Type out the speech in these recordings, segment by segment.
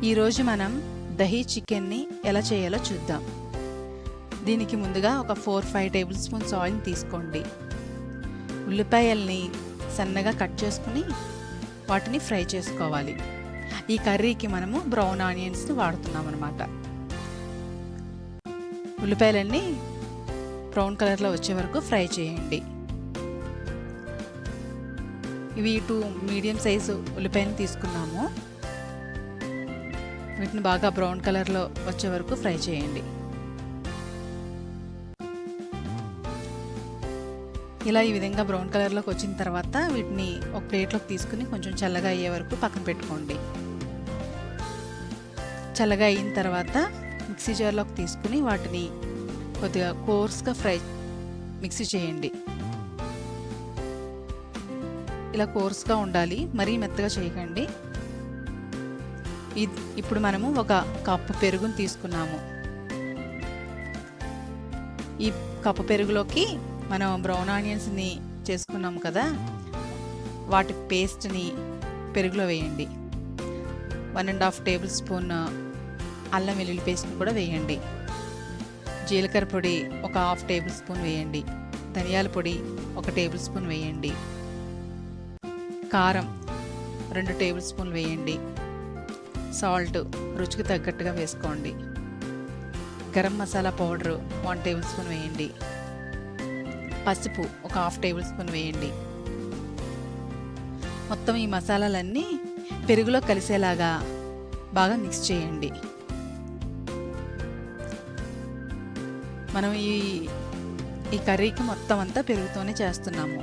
ఈరోజు మనం దహీ చికెన్ని ఎలా చేయాలో చూద్దాం. దీనికి ముందుగా ఒక 4-5 టేబుల్ స్పూన్స్ ఆయిల్ తీసుకోండి. ఉల్లిపాయల్ని సన్నగా కట్ చేసుకుని వాటిని ఫ్రై చేసుకోవాలి. ఈ కర్రీకి మనము బ్రౌన్ ఆనియన్స్ని వాడుతున్నాం అన్నమాట. ఉల్లిపాయలన్నీ బ్రౌన్ కలర్లో వచ్చే వరకు ఫ్రై చేయండి. ఇవి 2 మీడియం సైజు ఉల్లిపాయలను తీసుకున్నాము. వీటిని బాగా బ్రౌన్ కలర్లో వచ్చే వరకు ఫ్రై చేయండి. ఇలా ఈ విధంగా బ్రౌన్ కలర్లోకి వచ్చిన తర్వాత వీటిని ఒక ప్లేట్లోకి తీసుకుని కొంచెం చల్లగా అయ్యే వరకు పక్కన పెట్టుకోండి. చల్లగా అయిన తర్వాత మిక్సీ జార్లోకి తీసుకుని వాటిని కొద్దిగా కోర్స్గా మిక్సీ చేయండి. ఇలా కోర్స్గా ఉండాలి, మరీ మెత్తగా చేయకండి. ఇప్పుడు మనము 1 కప్పు పెరుగుని తీసుకున్నాము. ఈ కప్పు పెరుగులోకి మనం బ్రౌన్ ఆనియన్స్ని చేసుకున్నాము కదా, వాటి పేస్ట్ని పెరుగులో వేయండి. 1.5 టేబుల్ స్పూన్ అల్లం వెల్లుల్లి పేస్ట్ని కూడా వేయండి. జీలకర్ర పొడి 1/2 టేబుల్ స్పూన్ వేయండి. ధనియాల పొడి 1 టేబుల్ స్పూన్ వేయండి. కారం 2 టేబుల్ స్పూన్లు వేయండి. సాల్ట్ రుచికి తగ్గట్టుగా వేసుకోండి. Garam masala powder 1 table spoon వేయండి. పసుపు 1/2 టేబుల్ స్పూన్ వేయండి. మొత్తం ఈ మసాలాలన్నీ పెరుగులో కలిసేలాగా బాగా మిక్స్ చేయండి. మనం ఈ కర్రీకి మొత్తం అంతా పెరుగుతోనే చేస్తున్నాము.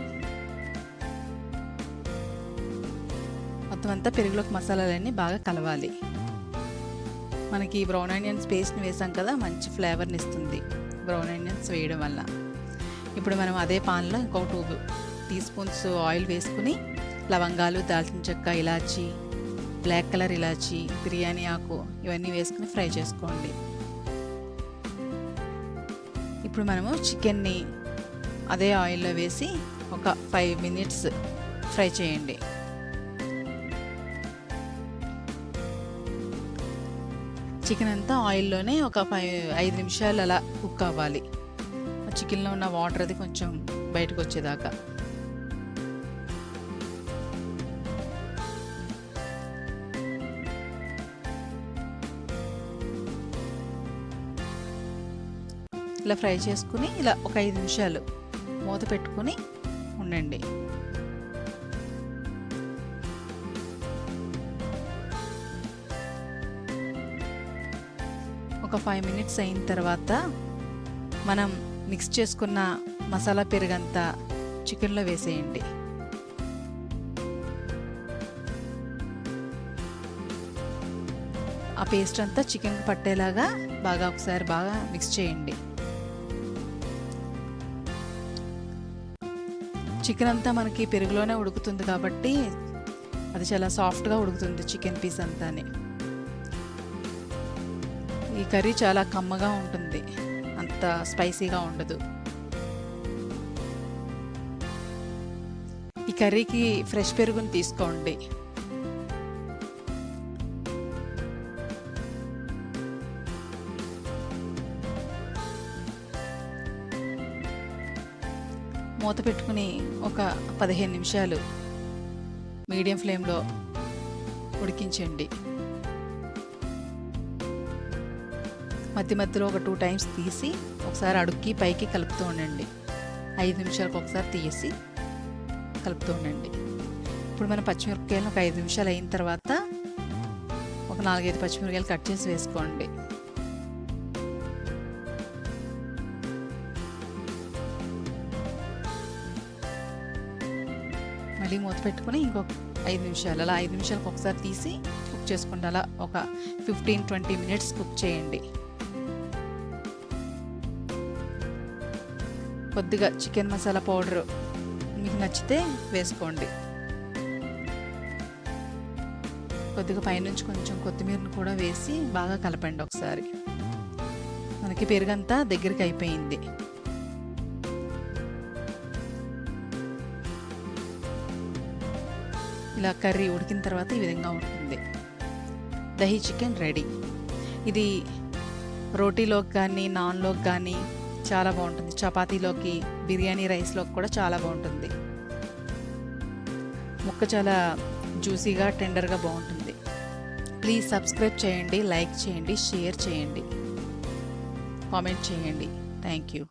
మొత్తం అంతా పెరుగులోకి మసాలాలన్నీ బాగా కలవాలి. మనకి బ్రౌన్ ఆనియన్స్ పేస్ట్ని వేసాం కదా, మంచి ఫ్లేవర్ని ఇస్తుంది బ్రౌన్ ఆనియన్స్ వేయడం వల్ల. ఇప్పుడు మనం అదే పాన్లో ఇంకొక 2 టీ స్పూన్స్ ఆయిల్ వేసుకుని లవంగాలు, దాల్చిన చెక్క, ఇలాచీ, బ్లాక్ కలర్ ఇలాచీ, బిర్యానీ ఆకు ఇవన్నీ వేసుకుని ఫ్రై చేసుకోండి. ఇప్పుడు మనము చికెన్ని అదే ఆయిల్లో వేసి ఒక 5 మినిట్స్ ఫ్రై చేయండి. చికెన్ అంతా ఆయిల్లోనే ఒక 5 నిమిషాలు అలా కుక్ అవ్వాలి. చికెన్లో ఉన్న వాటర్ అది కొంచెం బయటకు వచ్చేదాకా. ఇలా ఫ్రై చేసుకుని ఇలా ఒక 5 నిమిషాలు మూత పెట్టుకుని ఉండండి. ఒక 5 మినిట్స్ అయిన తర్వాత మనం మిక్స్ చేసుకున్న మసాలా పెరుగంతా చికెన్లో వేసేయండి. ఆ పేస్ట్ అంతా చికెన్కి పట్టేలాగా ఒకసారి బాగా మిక్స్ చేయండి. చికెన్ అంతా మనకి పెరుగులోనే ఉడుకుతుంది కాబట్టి అది చాలా సాఫ్ట్గా ఉడుకుతుంది చికెన్ పీస్ అంతానే. ఈ కర్రీ చాలా కమ్మగా ఉంటుంది, అంత స్పైసీగా ఉండదు. ఈ కర్రీకి ఫ్రెష్ పెరుగుని తీసుకోండి. మూత పెట్టుకుని ఒక 15 నిమిషాలు మీడియం ఫ్లేమ్లో ఉడికించండి. మధ్య మధ్యలో ఒక 2 టైమ్స్ తీసి ఒకసారి అడుక్కి పైకి కలుపుతూ ఉండండి. 5 నిమిషాలకు ఒకసారి తీసి కలుపుతూ ఉండండి. ఇప్పుడు మనం పచ్చిమిరపకాయలను ఒక 5 నిమిషాలు అయిన తర్వాత ఒక 4-5 పచ్చిమిరపకాయలు కట్ చేసి వేసుకోండి. మళ్ళీ మూత పెట్టుకుని ఇంకొక 5 నిమిషాలు, అలా 5 నిమిషాలకు ఒకసారి తీసి కుక్ చేసుకోండి. అలా ఒక 15-20 మినిట్స్ కుక్ చేయండి. కొద్దిగా చికెన్ మసాలా పౌడర్ మీకు నచ్చితే వేసుకోండి. కొద్దిగా పైనుంచి కొంచెం కొత్తిమీరను కూడా వేసి బాగా కలపండి ఒకసారి. మనకి పెరుగంతా దగ్గరికి అయిపోయింది. ఇలా కర్రీ ఉడికిన తర్వాత ఈ విధంగా ఉంటుంది. Dahi chicken ready. ఇది రోటీలోకి కానీ నాన్లోకి కానీ చాలా బాగుంటుంది. చపాతీలోకి, బిర్యానీ రైస్లోకి కూడా చాలా బాగుంటుంది. ముక్క చాలా జ్యూసీగా టెండర్గా బాగుంటుంది. ప్లీజ్ సబ్స్క్రైబ్ చేయండి, లైక్ చేయండి, షేర్ చేయండి, కామెంట్ చేయండి. Thank you.